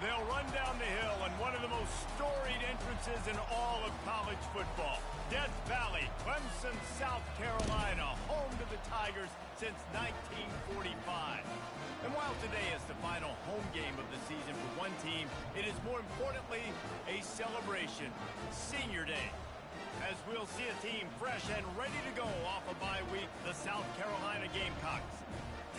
They'll run down the hill in one of the most storied entrances in all of college football. Death Valley, Clemson, South Carolina, home to the Tigers since 1945. And while today is the final home game of the season for one team, it is more importantly a celebration, Senior Day. As we'll see a team fresh and ready to go off a bye week, the South Carolina Gamecocks,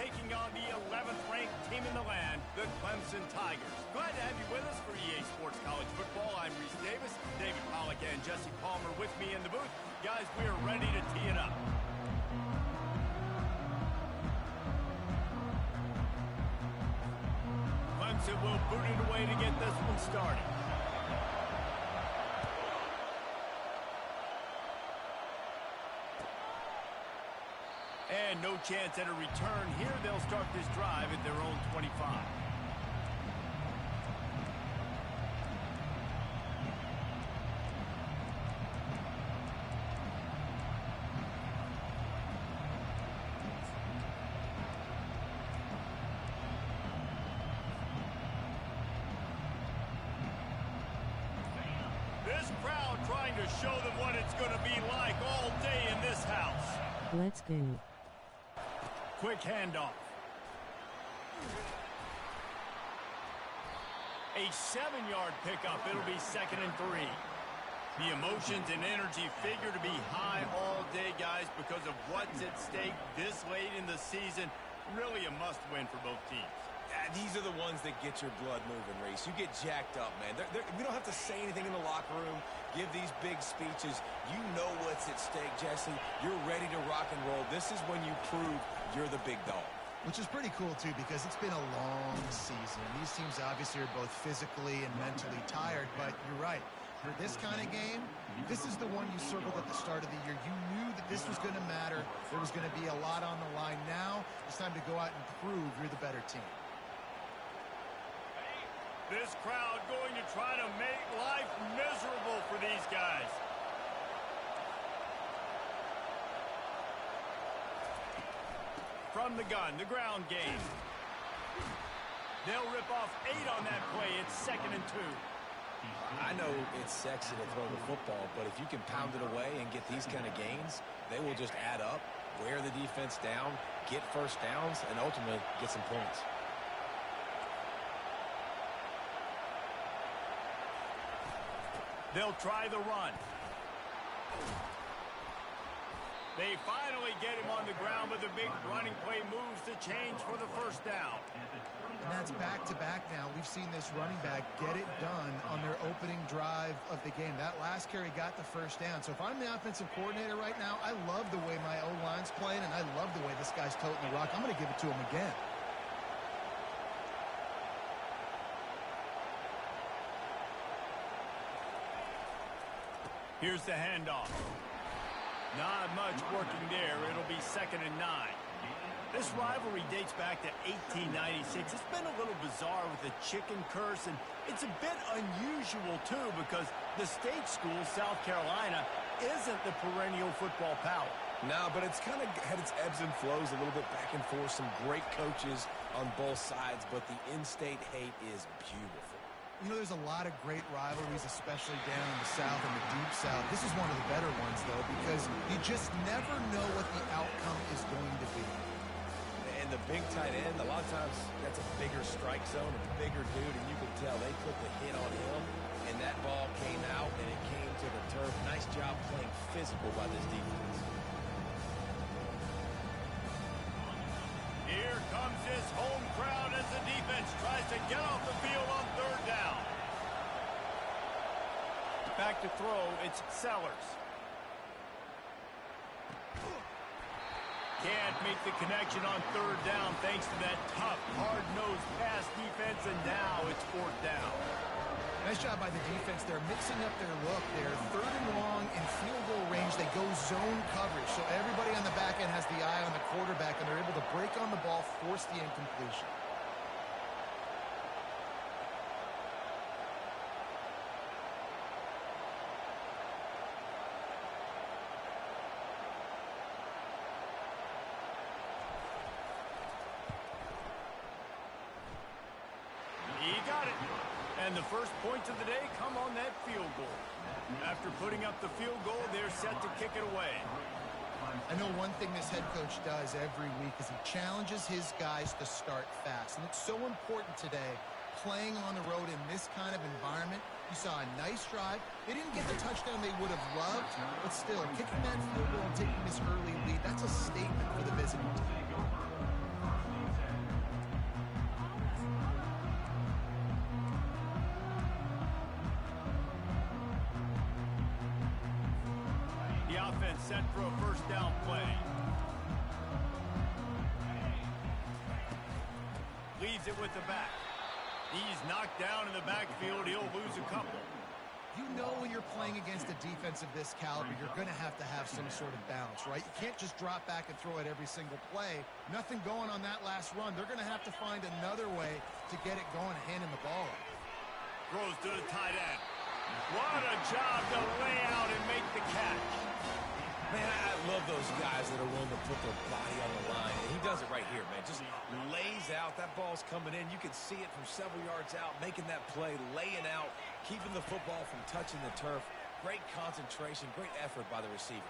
taking on the 11th ranked team in the land, the Clemson Tigers. Glad to have you with us for EA Sports College Football. I'm Reese Davis, David Pollack and Jesse Palmer with me in the booth. Guys, we are ready to tee it up. Clemson will boot it away to get this one started. And no chance at a return here. They'll start this drive at their own 25. This crowd trying to show them what it's going to be like all day in this house. Let's go. Quick handoff. A 7-yard pickup. It'll be 2nd and 3. The emotions and energy figure to be high all day, guys, because of what's at stake this late in the season. Really a must-win for both teams. These are the ones that get your blood moving, Reese. You get jacked up, man. We don't have to say anything in the locker room, give these big speeches. You know what's at stake, Jesse. You're ready to rock and roll. This is when you prove you're the big dog. Which is pretty cool, too, because it's been a long season. These teams obviously are both physically and mentally tired, but you're right. For this kind of game, this is the one you circled at the start of the year. You knew that this was going to matter. There was going to be a lot on the line. Now it's time to go out and prove you're the better team. This crowd going to try to make life miserable for these guys. From the gun, the ground game. They'll rip off 8 on that play. It's 2nd and 2. I know it's sexy to throw the football, but if you can pound it away and get these kind of gains, they will just add up, wear the defense down, get first downs, and ultimately get some points. They'll try the run. They finally get him on the ground, but the big running play moves the chains for the first down. And that's back-to-back now. We've seen this running back get it done on their opening drive of the game. That last carry got the first down. So if I'm the offensive coordinator right now, I love the way my O-line's playing, and I love the way this guy's toting the rock. I'm going to give it to him again. Here's the handoff. Not much working there. It'll be 2nd and 9. This rivalry dates back to 1896. It's been a little bizarre with the chicken curse, and it's a bit unusual, too, because the state school, South Carolina, isn't the perennial football power. No, but it's kind of had its ebbs and flows a little bit back and forth. Some great coaches on both sides, but the in-state hate is beautiful. You know, there's a lot of great rivalries, especially down in the South and the Deep South. This is one of the better ones, though, because you just never know what the outcome is going to be. And the big tight end, a lot of times that's a bigger strike zone, a bigger dude, and you can tell they put the hit on him, and that ball came out, and it came to the turf. Nice job playing physical by this defense. Here comes his home crowd as the defense tries to get off the field on 3rd down. Back to throw, it's Sellers. Can't make the connection on 3rd down thanks to that tough, hard-nosed pass defense, and now it's 4th down. Nice job by the defense. They're mixing up their look. They're 3rd and long in field goal range. They go zone coverage. So everybody on the back end has the eye on the quarterback, and they're able to break on the ball, force the incompletion. He got it. And the first points of the day come on that field goal. After putting up the field goal, they're set to kick it away. I know one thing this head coach does every week is he challenges his guys to start fast. And it's so important today, playing on the road in this kind of environment. You saw a nice drive. They didn't get the touchdown they would have loved, but still, kicking that field goal and taking this early lead, that's a statement for the visiting team. The offense set for a first down play. Leads it with the back. He's knocked down in the backfield. He'll lose a couple. You know when you're playing against a defense of this caliber, you're going to have some sort of balance, right? You can't just drop back and throw it every single play. Nothing going on that last run. They're going to have to find another way to get it going, handing the ball up. Throws to the tight end. What a job to lay out and make the catch. Man, I love those guys that are willing to put their body on the line. And he does it right here, man. Just lays out. That ball's coming in. You can see it from several yards out, making that play, laying out, keeping the football from touching the turf. Great concentration, great effort by the receiver.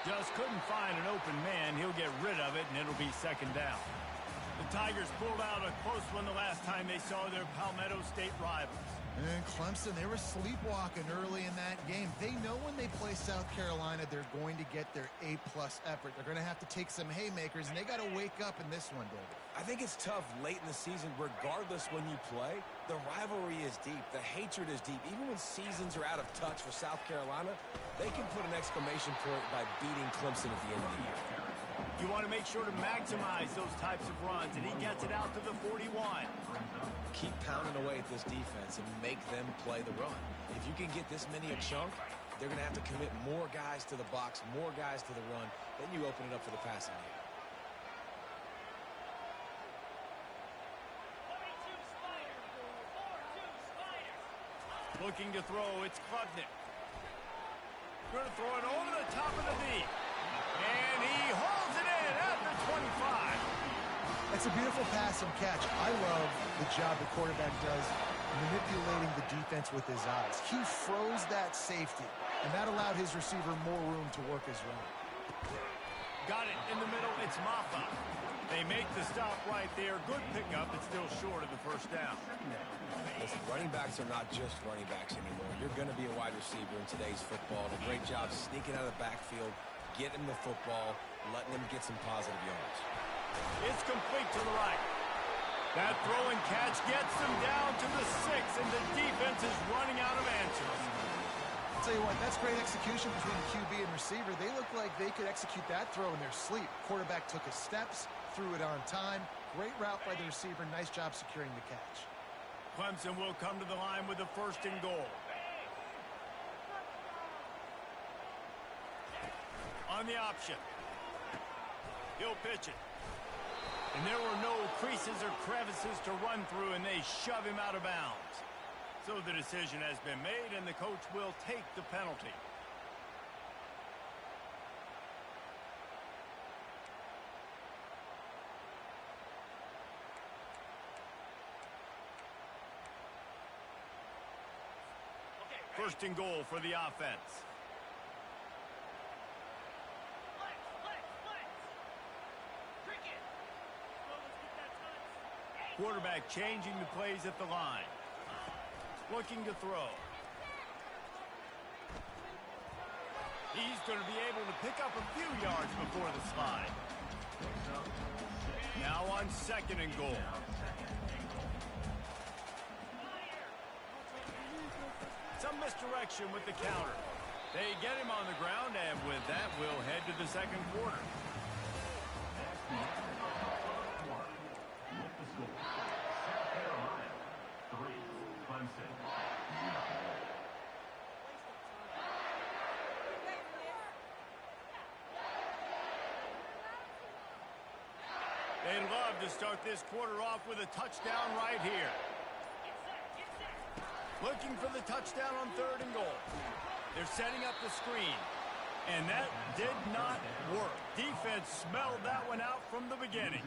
Just couldn't find an open man. He'll get rid of it, and it'll be second down. The Tigers pulled out a close one the last time they saw their Palmetto State rivals. And Clemson, they were sleepwalking early in that game. They know when they play South Carolina, they're going to get their A-plus effort. They're going to have to take some haymakers, and they got to wake up in this one, David. I think it's tough late in the season, regardless when you play. The rivalry is deep. The hatred is deep. Even when seasons are out of touch for South Carolina, they can put an exclamation point by beating Clemson at the end of the year. You want to make sure to maximize those types of runs, and he gets it out to the 41. Keep pounding away at this defense and make them play the run. If you can get this many a chunk, they're going to have to commit more guys to the box, more guys to the run. Then you open it up for the passing game. Looking to throw, it's Klubnik. Going to throw it over the top of the knee. And he holds it in at the 25. It's a beautiful pass and catch. I love the job the quarterback does manipulating the defense with his eyes. He froze that safety, and that allowed his receiver more room to work his run. Got it in the middle. It's Maffa. They make the stop right there. Good pickup. It's still short of the first down. Listen, running backs are not just running backs anymore. You're going to be a wide receiver in today's football. And a great job sneaking out of the backfield, getting the football, letting them get some positive yards. It's complete to the right. That throw and catch gets them down to the 6, and the defense is running out of answers. I'll tell you what, that's great execution between QB and receiver. They look like they could execute that throw in their sleep. Quarterback took his steps, threw it on time. Great route by the receiver. Nice job securing the catch. Clemson will come to the line with the first and goal. On the option. He'll pitch it. And there were no creases or crevices to run through, and they shove him out of bounds. So the decision has been made, and the coach will take the penalty. First and goal for the offense. Quarterback changing the plays at the line. Looking to throw. He's going to be able to pick up a few yards before the slide. Now on second and goal. Some misdirection with the counter. They get him on the ground, and with that, we'll head to the second quarter. They'd love to start this quarter off with a touchdown right here. Looking for the touchdown on third and goal. They're setting up the screen. And that did not work. Defense smelled that one out from the beginning.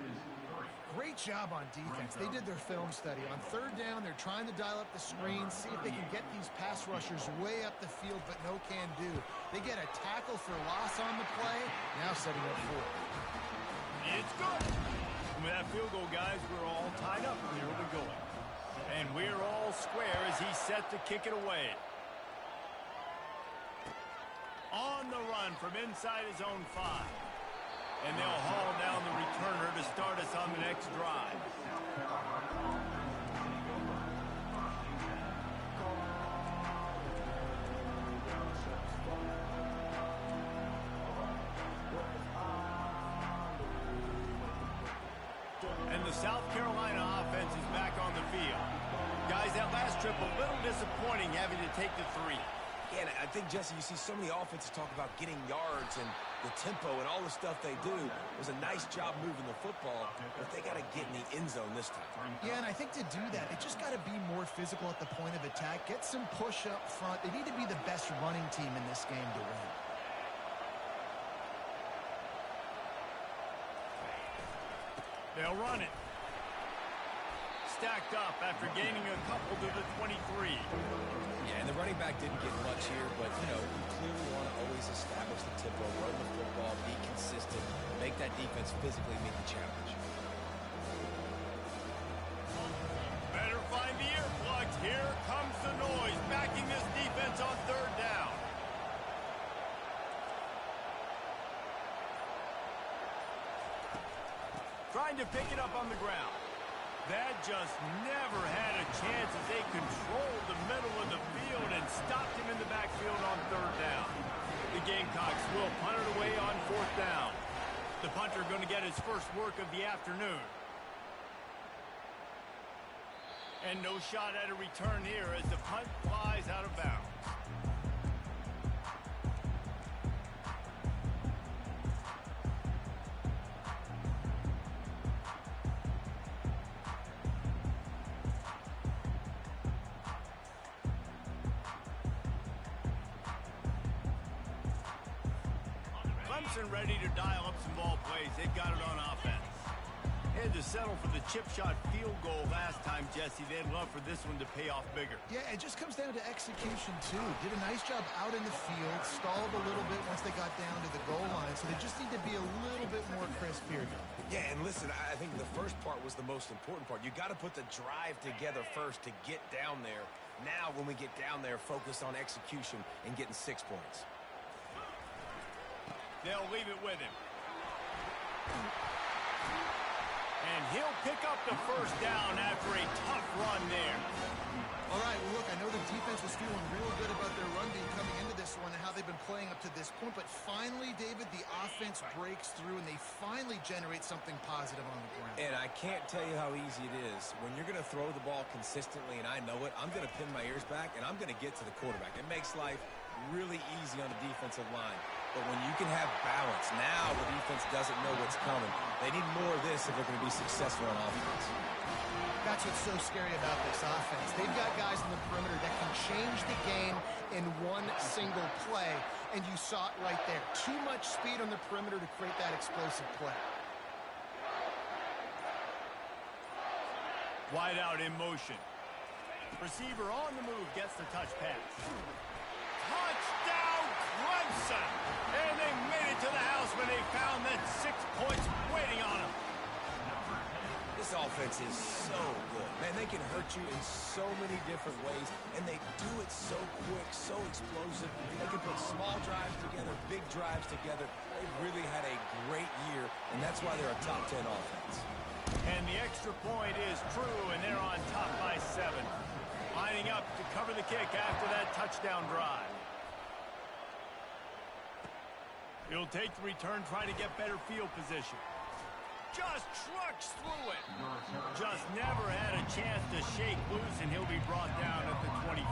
Great job on defense. They did their film study. On third down, they're trying to dial up the screen, see if they can get these pass rushers way up the field, but no can do. They get a tackle for loss on the play, now setting up fourth. It's good. And with that field goal, guys, we're all tied up. Here we go. And we're all square as he's set to kick it away. On the run from inside his own 5. And they'll haul down the returner to start us on the next drive. And the South Carolina offense is back on the field. Guys, that last trip a little disappointing having to take the 3. Yeah, and I think, Jesse, you see so many offenses talk about getting yards and the tempo and all the stuff they do. It was a nice job moving the football, but they got to get in the end zone this time. Yeah, and I think to do that, they just got to be more physical at the point of attack, get some push up front. They need to be the best running team in this game to win. They'll run it. Stacked up after gaining a couple to the 23. Yeah, and the running back didn't get much here, but, you know, you clearly want to always establish the tempo, run the football, be consistent, make that defense physically meet the challenge. Better find the earplugs. Here comes the noise, backing this defense on third down. Trying to pick it up on the ground. That just never had a chance as they controlled the middle of the field and stopped him in the backfield on third down. The Gamecocks will punt it away on fourth down. The punter going to get his first work of the afternoon. And no shot at a return here as the punt flies out of bounds. Clemson ready to dial up some ball plays. They've got it on offense. Had to settle for the chip shot field goal last time, Jesse. They'd love for this one to pay off bigger. Yeah, it just comes down to execution, too. Did a nice job out in the field, stalled a little bit once they got down to the goal line, so they just need to be a little bit more crisp here. Yeah, and listen, I think the first part was the most important part. You got to put the drive together first to get down there. Now, when we get down there, focus on execution and getting 6 points. They'll leave it with him. And he'll pick up the first down after a tough run there. All right, well, look, I know the defense was feeling real good about their run game coming into this one and how they've been playing up to this point, but finally, David, the offense breaks through and they finally generate something positive on the ground. And I can't tell you how easy it is. When you're going to throw the ball consistently, and I know it, I'm going to pin my ears back, and I'm going to get to the quarterback. It makes life really easy on the defensive line. But when you can have balance, now the defense doesn't know what's coming. They need more of this if they're going to be successful on offense. That's what's so scary about this offense. They've got guys in the perimeter that can change the game in one single play, and you saw it right there. Too much speed on the perimeter to create that explosive play. Wide out in motion. Receiver on the move gets the touch pass. Touchdown, Clemson! And they made it to the house when they found that 6 points waiting on them. This offense is so good. Man, they can hurt you in so many different ways, and they do it so quick, so explosive. They can put small drives together, big drives together. They've really had a great year, and that's why they're a top 10 offense. And the extra point is true, and they're on top by 7. Lining up to cover the kick after that touchdown drive. He'll take the return, try to get better field position. Just trucks through it. Just never had a chance to shake loose, and he'll be brought down at the 24.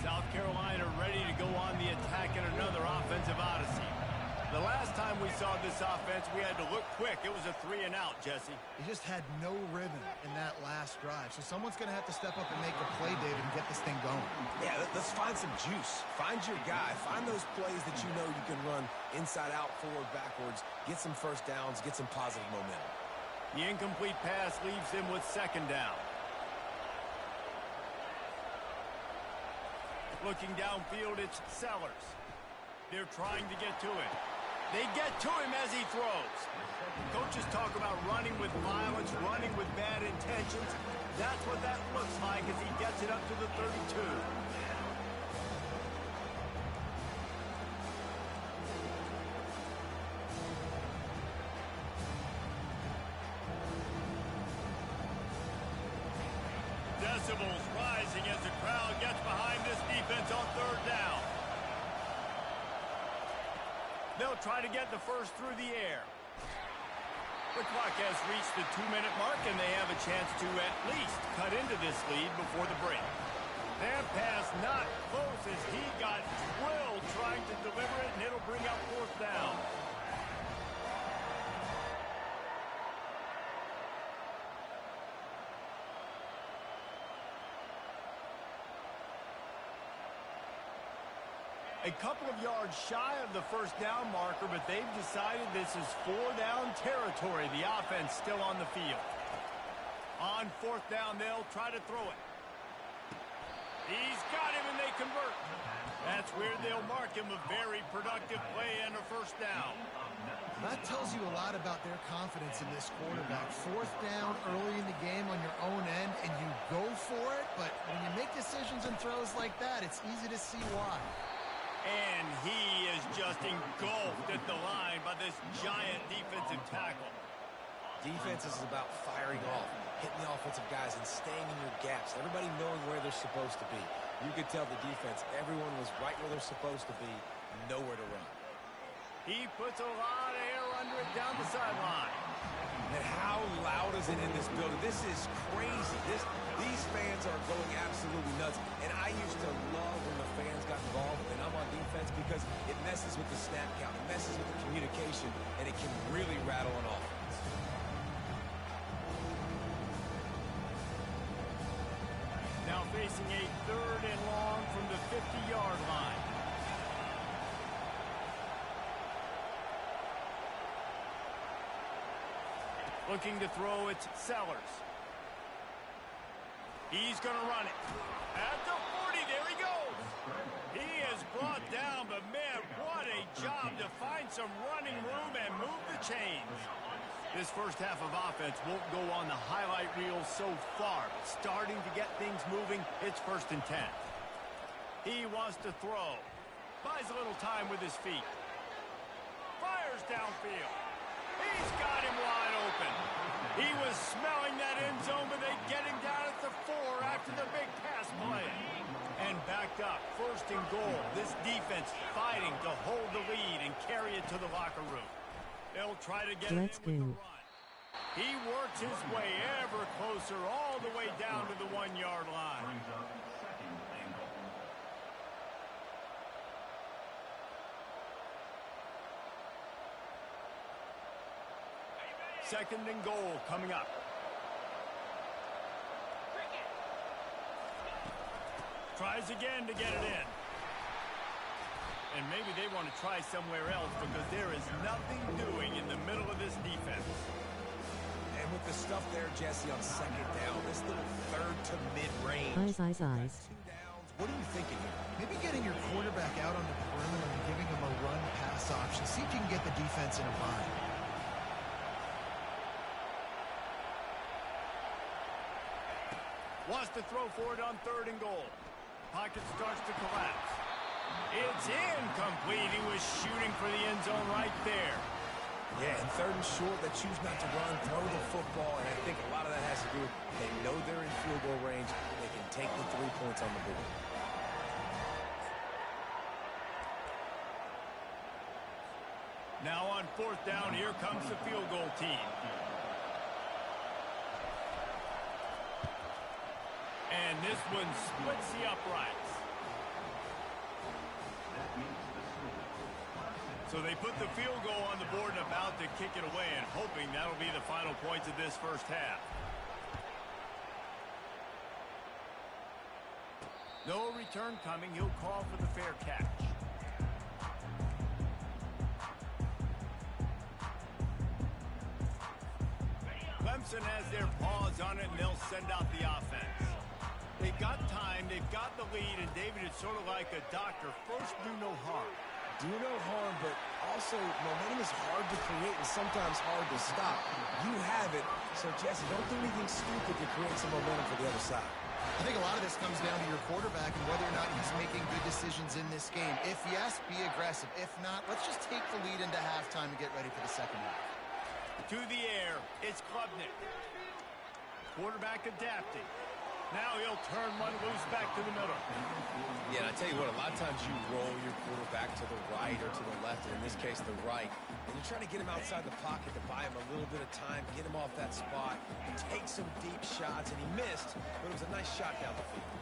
South Carolina ready to go on the attack in another offensive odyssey. The last time we saw this offense, we had to look quick. It was a 3-and-out, Jesse. He just had no rhythm in that last drive. So someone's going to have to step up and make a play, David, and get this thing going. Yeah, let's find some juice. Find your guy. Find those plays that you know you can run inside out, forward, backwards. Get some first downs. Get some positive momentum. The incomplete pass leaves him with second down. Looking downfield, it's Sellers. They're trying to get to him. They get to him as he throws. Coaches talk about running with violence, running with bad intentions. That's what that looks like as he gets it up to the 32. Decibels rising as the crowd gets behind this defense on third down. They'll try to get the first through the air. The clock has reached the 2-minute mark, and they have a chance to at least cut into this lead before the break. That pass not close as he got drilled trying to deliver it, and it'll bring up fourth down. A couple of yards shy of the first down marker, but they've decided this is 4-down territory. The offense still on the field. On fourth down, they'll try to throw it. He's got him, and they convert. That's where they'll mark him a very productive play and a first down. That tells you a lot about their confidence in this quarterback. Fourth down early in the game on your own end, and you go for it, but when you make decisions and throws like that, it's easy to see why. And he is just engulfed at the line by this giant defensive tackle. Defense is about firing off, hitting the offensive guys, and staying in your gaps. Everybody knowing where they're supposed to be. You could tell the defense, everyone was right where they're supposed to be, nowhere to run. He puts a lot of air under it down the sideline. And how loud is it in this building? This is crazy. These fans are going absolutely nuts. And I used to love when the fans got involved and I'm on defense because it messes with the snap count. It messes with the communication, and it can really rattle an offense. Now facing a 3rd and long from the 50-yard line. Looking to throw, it's Sellers. He's going to run it. At the 40, there he goes. He is brought down, but man, what a job to find some running room and move the chains. This first half of offense won't go on the highlight reel so far, but starting to get things moving, it's 1st and 10. He wants to throw. Buys a little time with his feet. Fires downfield. He's got him wide open. He was smelling that end zone, but they get him down at the 4 after the big pass play. And backed up, 1st and goal. This defense fighting to hold the lead and carry it to the locker room. They'll try to get it in with the run. He works his way ever closer all the way down to the 1-yard line. Second and goal coming up. Tries again to get it in. And maybe they want to try somewhere else because there is nothing doing in the middle of this defense. And with the stuff there, Jesse, on second down, this little 3rd to mid-range. Eyes. 2 downs. What are you thinking here? Maybe getting your quarterback out on the perimeter and giving him a run-pass option. See if you can get the defense in a bind. Wants to throw for it on 3rd and goal. Pocket starts to collapse. It's incomplete. He was shooting for the end zone right there. Yeah, and 3rd and short, they choose not to run, throw the football, and I think a lot of that has to do with they know they're in field goal range. They can take the 3 points on the board. Now on 4th down, here comes the field goal team. And this one splits the uprights. So they put the field goal on the board and about to kick it away, and hoping that'll be the final points of this first half. No return coming. He'll call for the fair catch. Clemson has their paws on it, and they'll send out the offense. They've got time, they've got the lead, and David is sort of like a doctor. First, do no harm. Do no harm, but also momentum is hard to create and sometimes hard to stop. You have it, so Jesse, don't do anything stupid to create some momentum for the other side. I think a lot of this comes down to your quarterback and whether or not he's making good decisions in this game. If yes, be aggressive. If not, let's just take the lead into halftime and get ready for the second half. To the air, it's Klubnik. Quarterback adapting. Now he'll turn one loose back to the middle. Yeah, and I tell you what, a lot of times you roll your quarterback to the right or to the left, and in this case, the right. And you're trying to get him outside the pocket to buy him a little bit of time, get him off that spot, take some deep shots, and he missed, but it was a nice shot down the field.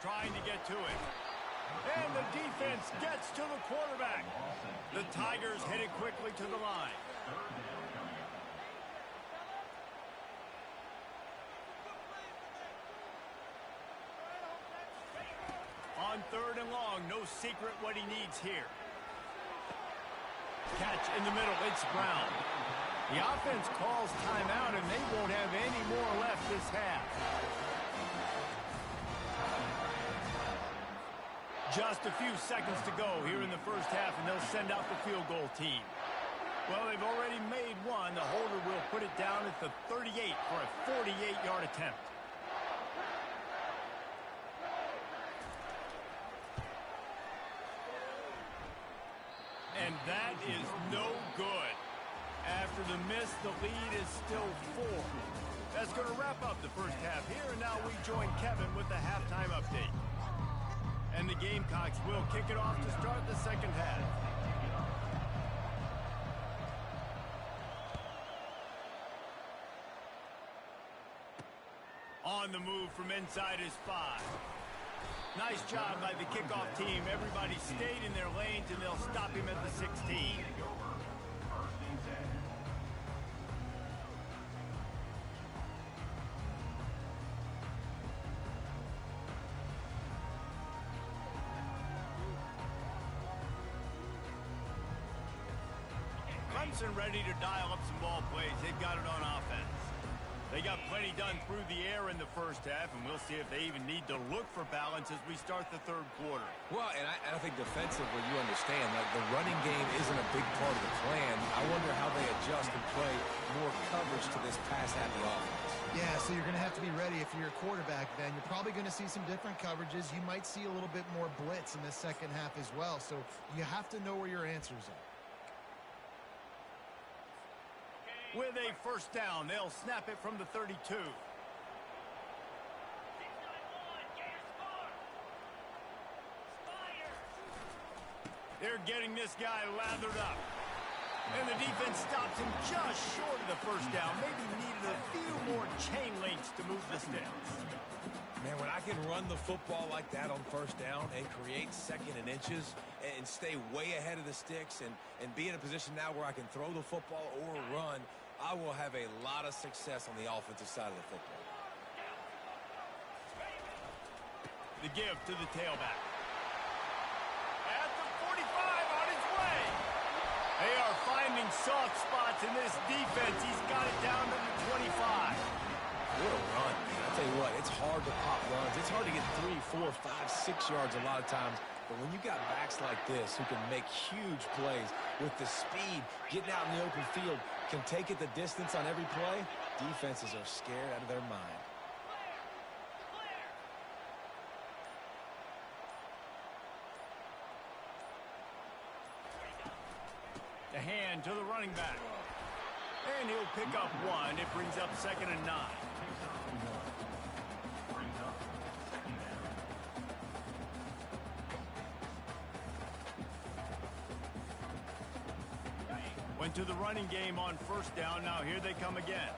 Trying to get to it. And the defense gets to the quarterback. The Tigers headed quickly to the line. On third and long, no secret what he needs here. Catch in the middle, it's Brown. The offense calls timeout, and they won't have any more left this half. Just a few seconds to go here in the first half, and they'll send out the field goal team. Well, they've already made one. The holder will put it down at the 38 for a 48-yard attempt. And that is no good. After the miss, the lead is still 4. That's going to wrap up the first half here, and now we join Kevin with the halftime update. And the Gamecocks will kick it off to start the second half. On the move from inside his 5. Nice job by the kickoff team. Everybody stayed in their lanes, and they'll stop him at the 16. Clemson ready to dial up some ball plays. They've got it on offense. They got plenty done through the air in the first half, and we'll see if they even need to look for balance as we start the third quarter. Well, and I think defensively you understand, like the running game isn't a big part of the plan. I wonder how they adjust and play more coverage to this pass-happy offense. Yeah, so you're going to have to be ready if you're a quarterback then. You're probably going to see some different coverages. You might see a little bit more blitz in the second half as well, so you have to know where your answers are. With a first down, they'll snap it from the 32. They're getting this guy lathered up. And the defense stops him just short of the first down. Maybe needed a few more chain links to move the sticks. Man, when I can run the football like that on first down and create second and inches and stay way ahead of the sticks and be in a position now where I can throw the football or run, I will have a lot of success on the offensive side of the football. The give to the tailback. At the 45 on his way. They are finding soft spots in this defense. He's got it down to the 25. What a run, man. I'll tell you what, it's hard to pop runs. It's hard to get 3, 4, 5, 6 yards a lot of times. But when you got backs like this who can make huge plays with the speed, getting out in the open field, can take it the distance on every play, defenses are scared out of their mind. The hand to the running back. And he'll pick up 1. It brings up 2nd and 9. Went to the running game on first down. Now here they come again.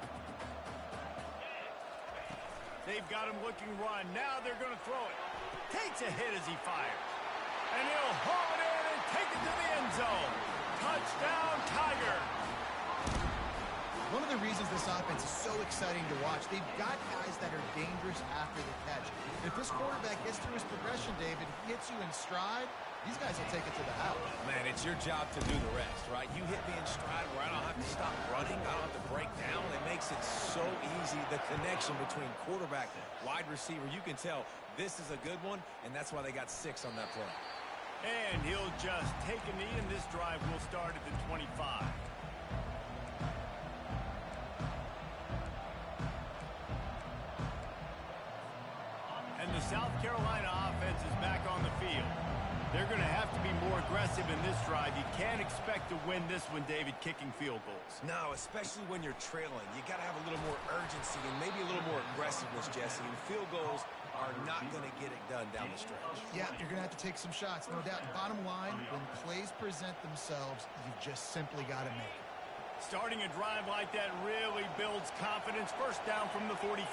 They've got him looking run. Now they're going to throw it. Takes a hit as he fires. And he'll haul it in and take it to the end zone. Touchdown, Tiger. One of the reasons this offense is so exciting to watch, they've got guys that are dangerous after the catch. If this quarterback gets through his progression, David, hits you in stride, these guys will take it to the house. Man, it's your job to do the rest, right? You hit me in stride where I don't have to stop running. I don't have to break down. It makes it so easy. The connection between quarterback, wide receiver, you can tell this is a good one, and that's why they got 6 on that play. And he'll just take a knee, and this drive will start at the 25. And the South Carolina offense is back on the field. They're going to have to be more aggressive in this drive. You can't expect to win this one, David, kicking field goals. No, especially when you're trailing. You got to have a little more urgency and maybe a little more aggressiveness, Jesse. And field goals are not going to get it done down the stretch. Yeah, you're going to have to take some shots, no doubt. Bottom line, when plays present themselves, you've just simply got to make it. Starting a drive like that really builds confidence. First down from the 45.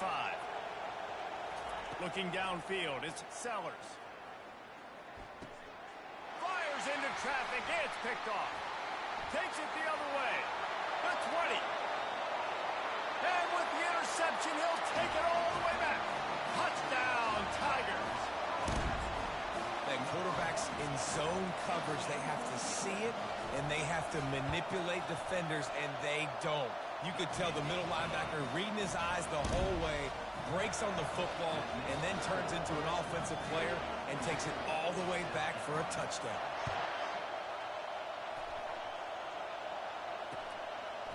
Looking downfield, it's Sellers. Fires into traffic, it's picked off. Takes it the other way. The 20. And with the interception, he'll take it all the way back. Touchdown, Tigers. And quarterbacks in zone coverage, they have to see it, and they have to manipulate defenders, and they don't. You could tell the middle linebacker reading his eyes the whole way, breaks on the football, and then turns into an offensive player and takes it all the way back for a touchdown.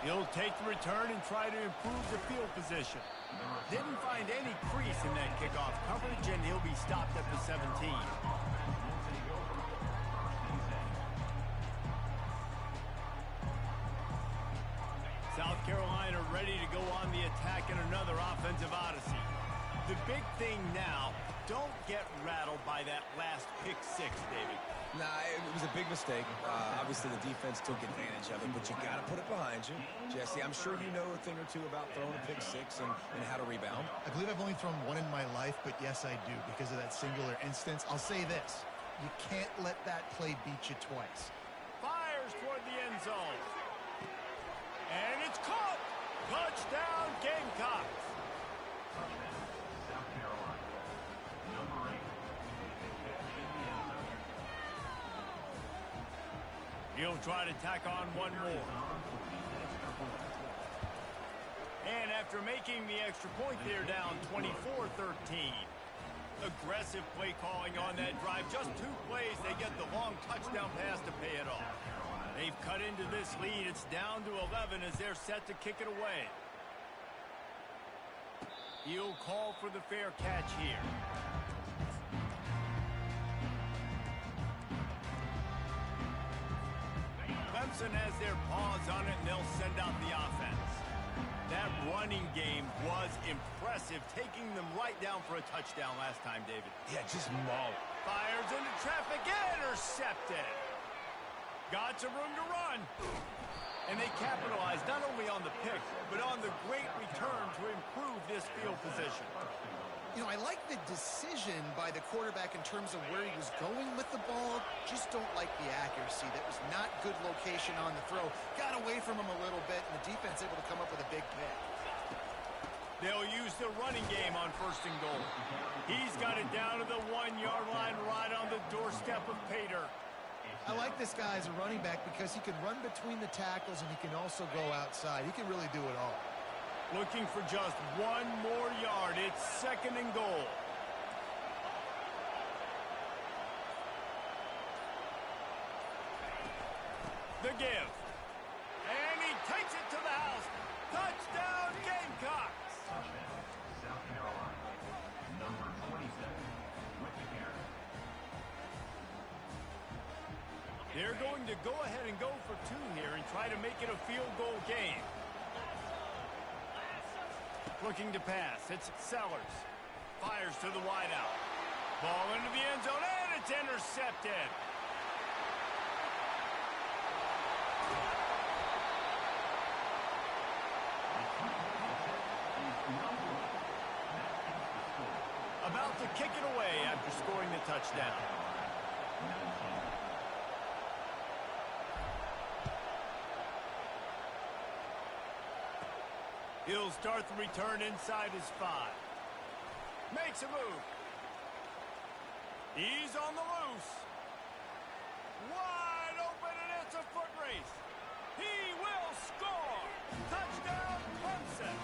He'll take the return and try to improve the field position. Didn't find any crease in that kickoff coverage, and he'll be stopped at the 17. South Carolina ready to go on the attack in another offensive odyssey. The big thing now, don't get rattled by that last pick 6, David. Nah, it was a big mistake. Obviously, the defense took advantage of it, but you got to put it behind you. Jesse, I'm sure you know a thing or two about throwing a pick 6 and how to rebound. I believe I've only thrown one in my life, but yes, I do, because of that singular instance. I'll say this. You can't let that play beat you twice. Fires toward the end zone. And it's caught. Touchdown, Gamecocks. He'll try to tack on one more. And after making the extra point, they're down 24-13. Aggressive play calling on that drive. Just 2 plays, they get the long touchdown pass to pay it off. They've cut into this lead. It's down to 11 as they're set to kick it away. He'll call for the fair catch here. Clemson has their paws on it, and they'll send out the offense. That running game was impressive, taking them right down for a touchdown last time, David. Yeah, just maul. Fires into traffic, intercepted. Got some room to run. And they capitalized not only on the pick, but on the great return to improve this field position. You know, I like the decision by the quarterback in terms of where he was going with the ball. Just don't like the accuracy. That was not good location on the throw. Got away from him a little bit, and the defense able to come up with a big pick. They'll use the running game on 1st and goal. He's got it down to the 1-yard line right on the doorstep of Pater. I like this guy as a running back because he can run between the tackles and he can also go outside. He can really do it all. Looking for just 1 more yard. It's 2nd and goal. The give. And he takes it to the house. Touchdown, Gamecocks. South Carolina, number 27, with the carry. They're going to go ahead and go for 2 here and try to make it a field goal game. Looking to pass. It's Sellers. Fires to the wideout. Ball into the end zone, and it's intercepted. About to kick it away after scoring the touchdown. He'll start the return inside his 5. Makes a move. He's on the loose. Wide open, and it's a foot race. He will score. Touchdown, Clemson.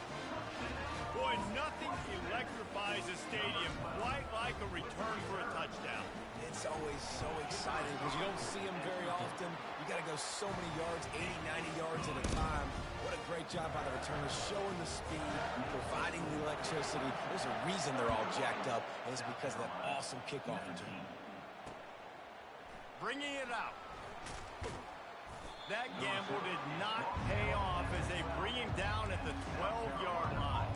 Boy, nothing electrifies a stadium quite like a return for a touchdown. It's always so exciting because you don't see them very often. You got to go so many yards, 80, 90 yards at a time. What a great job by the returners, showing the speed, providing the electricity. There's a reason they're all jacked up, and it's because of that awesome kickoff return. Bringing it out. That gamble did not pay off as they bring him down at the 12-yard line.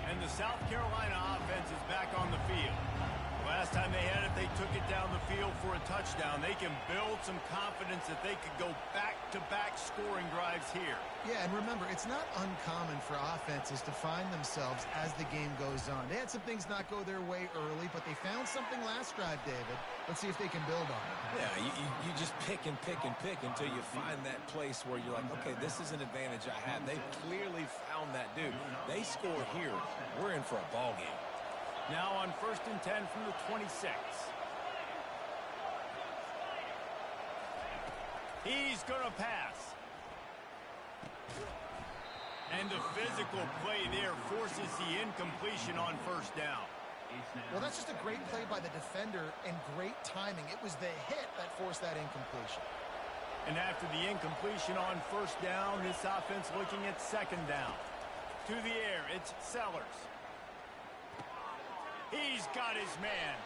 And the South Carolina offense is back on the field. Last time they had it, they took it down the field for a touchdown. They can build some confidence that they could go back-to-back scoring drives here. Yeah, and remember, it's not uncommon for offenses to find themselves as the game goes on. They had some things not go their way early, but they found something last drive, David. Let's see if they can build on it. Yeah, you just pick and pick and pick until you find that place where you're like, okay, this is an advantage I have. They clearly found that dude. They score here. We're in for a ball game. Now on 1st and 10 from the 26. He's going to pass. And the physical play there forces the incompletion on 1st down. Well, that's just a great play by the defender and great timing. It was the hit that forced that incompletion. And after the incompletion on 1st down, this offense looking at 2nd down. To the air, it's Sellers. He's got his man.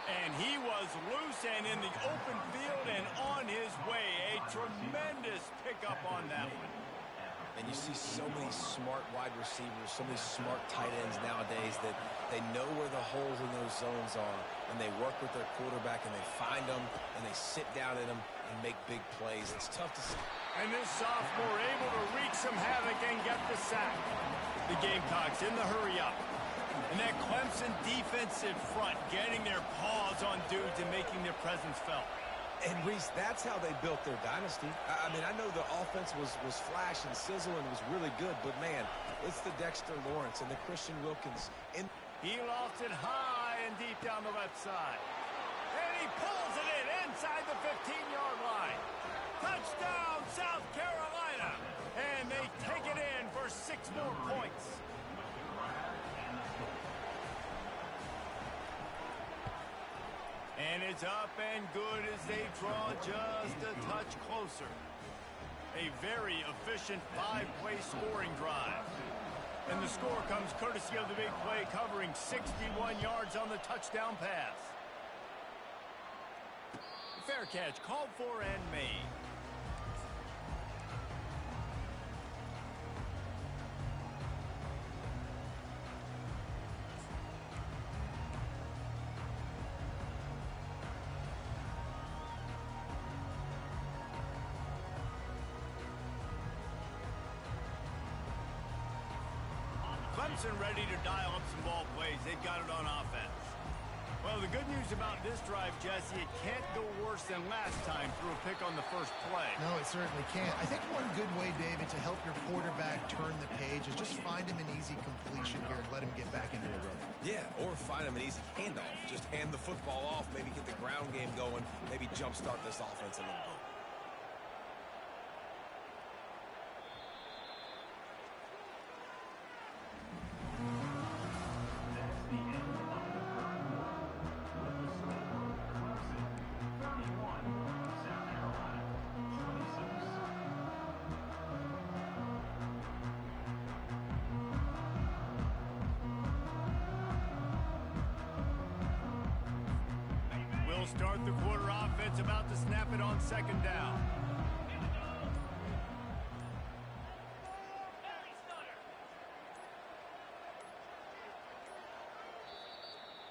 And he was loose and in the open field and on his way. A tremendous pickup on that one. And you see so many smart wide receivers, so many smart tight ends nowadays that they know where the holes in those zones are, and they work with their quarterback, and they find them, and they sit down in them and make big plays. It's tough to see. And this sophomore able to wreak some havoc and get the sack. The Gamecocks in the hurry-up. And that Clemson defensive front getting their paws on dudes and making their presence felt. And, Reese, that's how they built their dynasty. I mean, I know the offense was flash and sizzle and was really good, but, man, it's the Dexter Lawrence and the Christian Wilkins. He lofts it high and deep down the left side. And he pulls it in inside the 15-yard line. Touchdown, South Carolina. And they take it in for 6 more points. And it's up and good as they draw just a touch closer. A very efficient 5-play scoring drive. And the score comes courtesy of the big play covering 61 yards on the touchdown pass. Fair catch called for and made. Clemson ready to dial up some ball plays. They've got it on offense. Well, the good news about this drive, Jesse, it can't go worse than last time through a pick on the first play. No, it certainly can't. I think one good way, David, to help your quarterback turn the page is just find him an easy completion here and let him get back into a rhythm. Yeah, or find him an easy handoff. Just hand the football off, maybe get the ground game going, maybe jumpstart this offense a little bit. Start the quarter offense, about to snap it on 2nd down.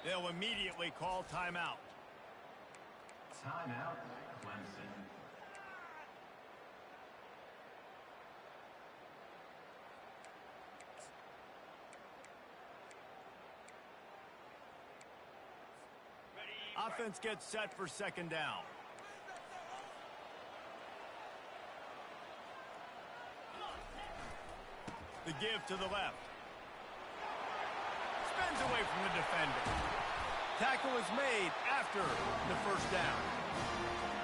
They'll immediately call timeout. Timeout, Clemson. Offense gets set for second down. The give to the left. Spins away from the defender. Tackle is made after the first down.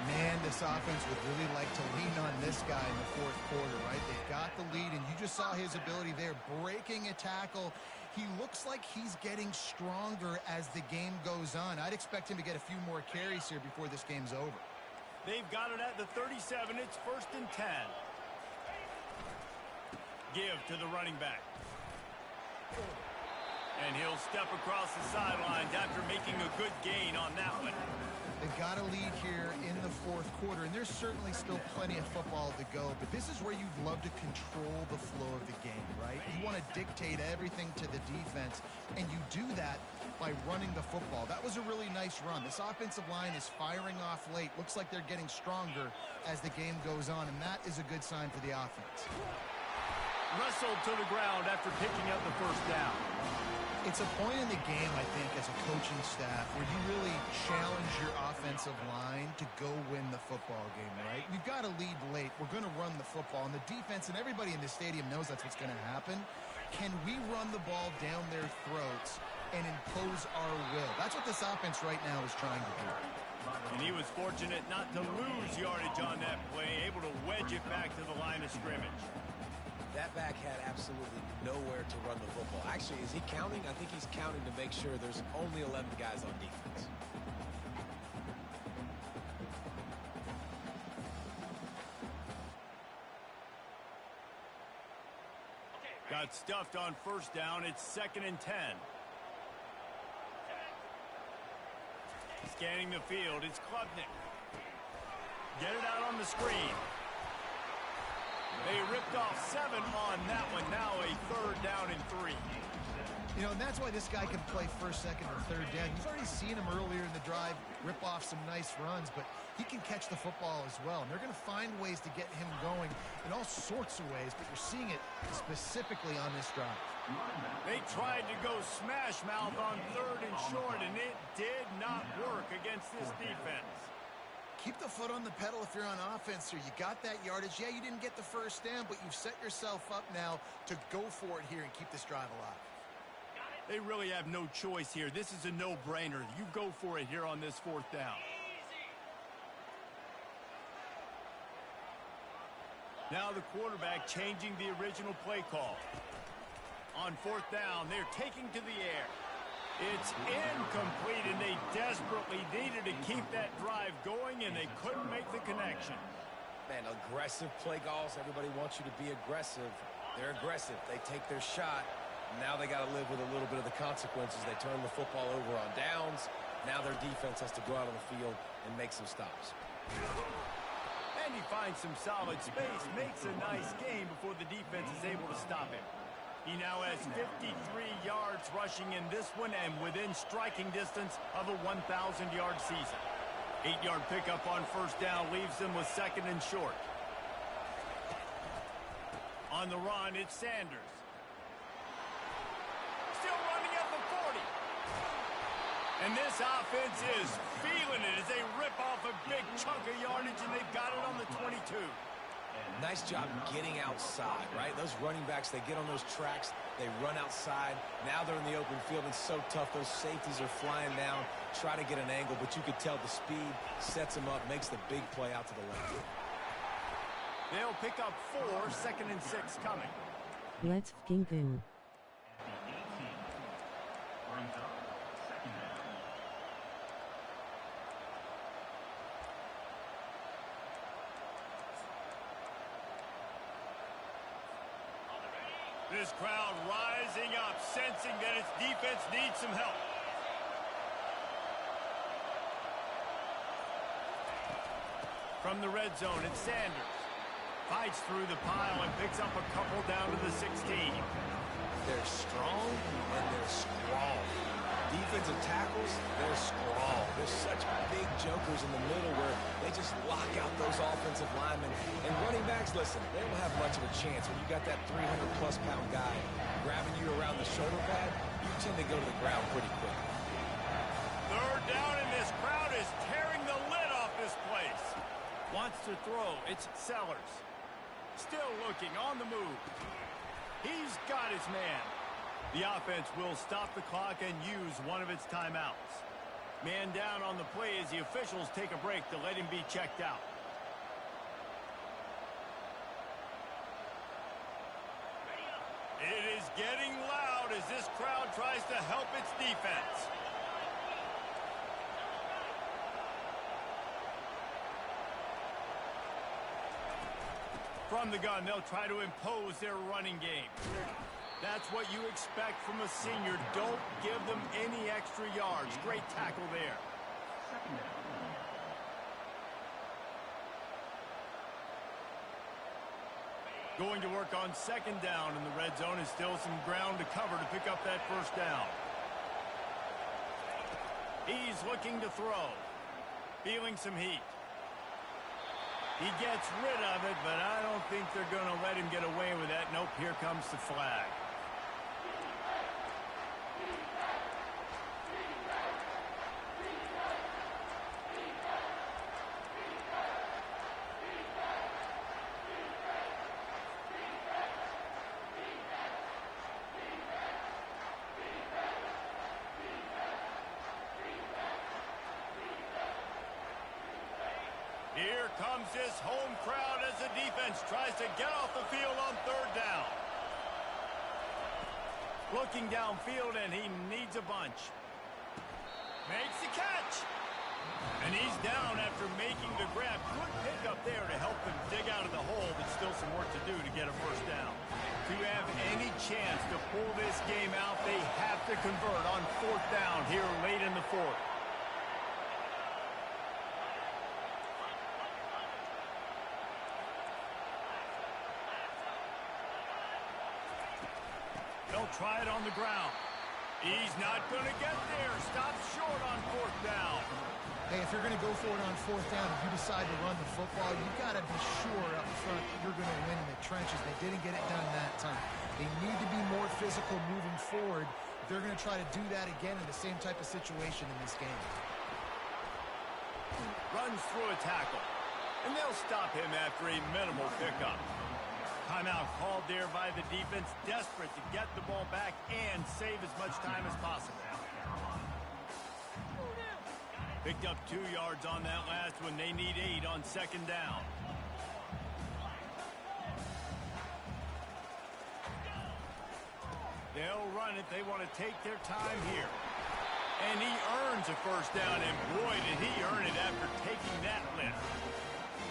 Man, this offense would really like to lean on this guy in the fourth quarter, right? They got the lead, and you just saw his ability there, breaking a tackle. He looks like he's getting stronger as the game goes on. I'd expect him to get a few more carries here before this game's over. They've got it at the 37. It's 1st and 10. Give to the running back. And he'll step across the sidelines after making a good gain on that one. They've got a lead here in the fourth quarter, and there's certainly still plenty of football to go, but this is where you'd love to control the flow of the game, right? You want to dictate everything to the defense, and you do that by running the football. That was a really nice run. This offensive line is firing off late. Looks like they're getting stronger as the game goes on, and that is a good sign for the offense. Wrestled to the ground after picking up the first down. It's a point in the game, I think, as a coaching staff where you really challenge your offensive line to go win the football game, right? We've got to lead late. We're going to run the football, and the defense and everybody in the stadium knows that's what's going to happen. Can we run the ball down their throats and impose our will? That's what this offense right now is trying to do. And he was fortunate not to lose yardage on that play, able to wedge it back to the line of scrimmage. That back had absolutely nowhere to run the football. Actually, is he counting? I think he's counting to make sure there's only 11 guys on defense. Got stuffed on first down. It's 2nd and 10. Scanning the field. It's Klubnik. Get it out on the screen. They ripped off 7 on that one. Now a 3rd down and 3. You know, and that's why this guy can play first, second, or third down. You've already seen him earlier in the drive rip off some nice runs, but he can catch the football as well. And they're going to find ways to get him going in all sorts of ways, but you're seeing it specifically on this drive. They tried to go smash mouth on 3rd and short, and it did not work against this defense. Keep the foot on the pedal if you're on offense here. You got that yardage. Yeah, you didn't get the first down, but you've set yourself up now to go for it here and keep this drive alive. They really have no choice here. This is a no-brainer. You go for it here on this 4th down. Now the quarterback changing the original play call. On 4th down, they're taking to the air. It's incomplete, and they desperately needed to keep that drive going, and they couldn't make the connection. Man, aggressive play calls. Everybody wants you to be aggressive. They're aggressive. They take their shot. Now they got to live with a little bit of the consequences. They turn the football over on downs. Now their defense has to go out on the field and make some stops. And he finds some solid space, makes a nice game before the defense is able to stop him. He now has 53 yards rushing in this one and within striking distance of a 1,000-yard season. 8-yard pickup on first down leaves them with 2nd and short. On the run, it's Sanders. Still running at the 40. And this offense is feeling it as they rip off a big chunk of yardage, and they've got it on the 22. Nice job getting outside, right? Those running backs, they get on those tracks, they run outside. Now they're in the open field. It's so tough. Those safeties are flying down, try to get an angle, but you could tell the speed sets them up, makes the big play out to the left. They'll pick up 4, 2nd and 6 coming. Let's fucking go. This crowd rising up, sensing that its defense needs some help. From the red zone, it's Sanders. Fights through the pile and picks up a couple down to the 16. They're strong and they're strong. Defensive tackles, they're strong. There's such big jokers in the middle where they just lock out those offensive linemen. And running backs, listen, they don't have much of a chance. When you got that 300-plus pound guy grabbing you around the shoulder pad, you tend to go to the ground pretty quick. Third down, and this crowd is tearing the lid off this place. Wants to throw. It's Sellers. Still looking on the move. He's got his man. The offense will stop the clock and use one of its timeouts. Man down on the play as the officials take a break to let him be checked out. It is getting loud as this crowd tries to help its defense. From the gun, they'll try to impose their running game. That's what you expect from a senior. Don't give them any extra yards. Great tackle there. Going to work on second down in the red zone, and still some ground to cover to pick up that first down. He's looking to throw. Feeling some heat. He gets rid of it, but I don't think they're going to let him get away with that. Nope, here comes the flag. Here comes this home crowd as the defense tries to get off the field on third down. Looking downfield, and he needs a bunch. Makes the catch. And he's down after making the grab. Good pickup there to help him dig out of the hole, but still some work to do to get a first down. To have any chance to pull this game out, they have to convert on fourth down here late in the fourth. Try it on the ground. He's not going to get there. Stops short on fourth down. Hey, if you're going to go for it on fourth down, if you decide to run the football, you got to be sure up front that you're going to win in the trenches. They didn't get it done that time. They need to be more physical moving forward. They're going to try to do that again in the same type of situation in this game. Runs through a tackle. And they'll stop him after a minimal pickup. Timeout called there by the defense, desperate to get the ball back and save as much time as possible. Picked up 2 yards on that last one. They need 8 on second down. They'll run it. They want to take their time here. And he earns a first down, and boy, did he earn it after taking that lift.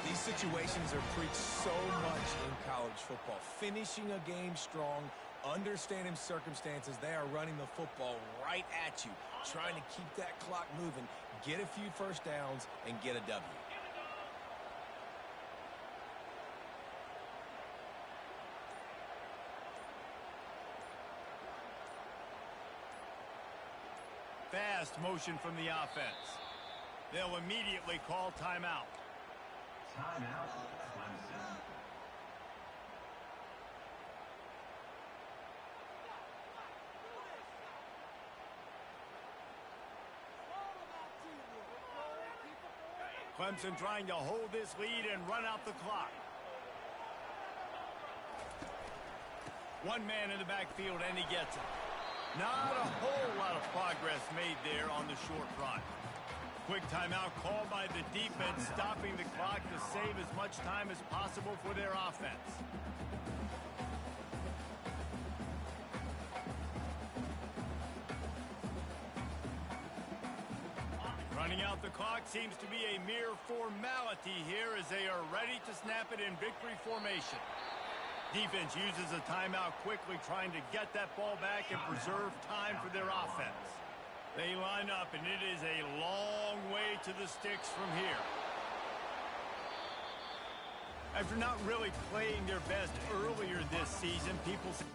These situations are preached so much in college football. Finishing a game strong, understanding circumstances. They are running the football right at you, trying to keep that clock moving, get a few first downs, and get a W. Fast motion from the offense. They'll immediately call timeout. Timeout, Clemson. Clemson trying to hold this lead and run out the clock. One man in the backfield, and he gets it. Not a whole lot of progress made there on the short run. Quick timeout called by the defense, stopping the clock to save as much time as possible for their offense. Running out the clock seems to be a mere formality here as they are ready to snap it in victory formation. Defense uses a timeout quickly, trying to get that ball back and preserve time for their offense. They line up, and it is a long way to the sticks from here. After not really playing their best earlier this season, people say